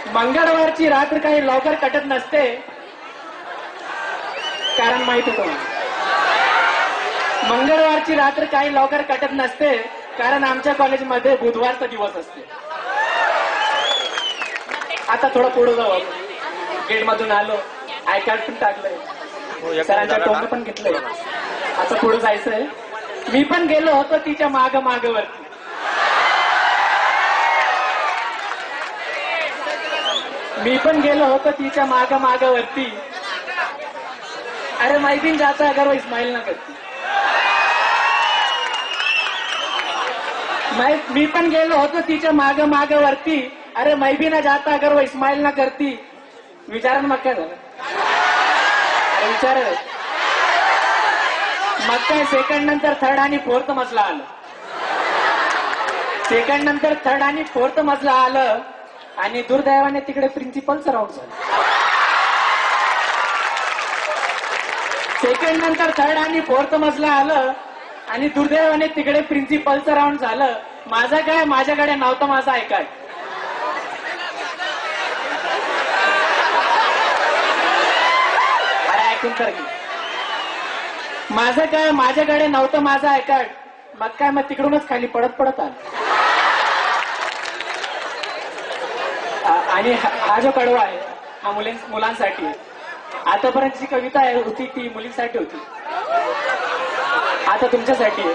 मंगळवारची रात्र काही लवकर कटत नसते, कारण माहित होतं मंगळवारची रात्र काही लवकर कटत नसते, कारण आमच्या कॉलेजमध्ये बुधवारचा दिवस असते. आता थोडं पुढे जाऊ आपण. गेट मधून आलो, आय कार्ड पण टाकलंय, सरांच्या टोंग पण घेतलंय. आता पुढे जायचंय. मी पण गेलो होतो तिच्या माग वरती. मी पण गेलो होतो तिच्या माग वरती. अरे मैं भी जाता अगर वो इस्माइल ना करती. मी पण गेलो होतो तिच्या माग वरती. अरे मैं भी ना जाता अगर वो इस्माइल ना करती. विचारा मग काय झालं? अरे विचार. मग काय सेकंड नंतर थर्ड आणि फोर्थ मजला आलं. सेकंड नंतर थर्ड आणि फोर्थ मजला आलं आणि दुर्दैवाने तिकडे प्रिन्सिपलचं राऊंड झालं. सेकंड नंतर थर्ड आणि फोर्थ मजला आलं आणि दुर्दैवाने तिकडे प्रिन्सिपलचं राऊंड झालं. माझं काय, माझ्याकडे नव्हतं माझं ऐकाय. अरे ऐकून तर घे. माझं काय, माझ्याकडे नव्हतं माझं ऐकाय. मग काय, मग तिकडूनच खाली पडत आलं. आणि हा जो कडवा आहे हा मुलांसाठी आहे. आतापर्यंतची कविता होती ती मुलींसाठी होती, आता तुमच्यासाठी आहे.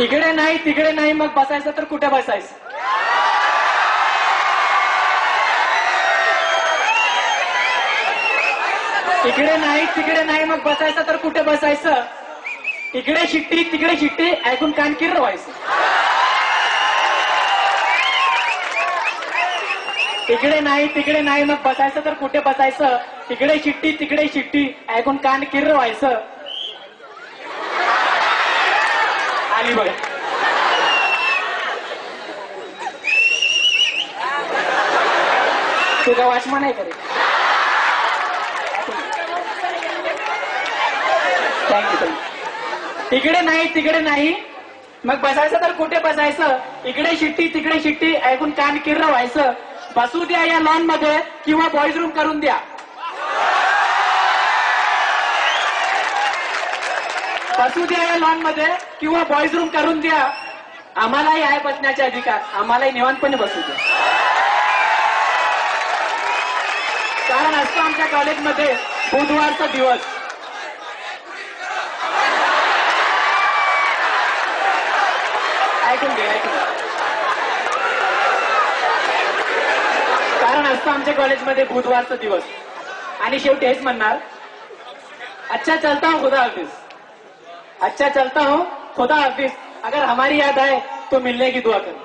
इकडे नाही तिकडे नाही, मग बसायचं तर कुठे बसायचं? इकडे नाही तिकडे नाही, मग बसायचं तर कुठे बसायचं? इकडे शिट्टी तिकडे शिट्टी ऐकून कान किर्र व्हायचं. इकडे नाही तिकडे नाही, मग बसायचं तर कुठे बसायचं? इकडे शिट्टी तिकडे शिट्टी ऐकून कान किर्र व्हायचं. आली बघ. तुझा वाचमान आहे करे. थँक्यू. इकडे नाही तिकडे नाही, मग बसायचं तर कुठे बसायचं? इकडे शिट्टी तिकडे शिट्टी ऐकून कान किर्र व्हायचं. बसू द्या या लॉन मध्ये किंवा बॉईज रूम करून द्या. बसू द्या या लॉन मध्ये किंवा बॉईज रूम करून द्या. आम्हालाही आहे बसण्याचे अधिकार, आम्हालाही निवांतपणे बसू द्या. कारण असतो आमच्या कॉलेजमध्ये बुधवारचा दिवस. ऐकून घे. कारण असतो आमच्या कॉलेजमध्ये बुधवारचा दिवस. आणि शेवटी हेच म्हणणार, अच्छा चलता हूं खुदा हाफिज. अच्छा चलता हूं खुदा हाफिज. अगर हमारी याद आए तो मिलने की दुआ करें.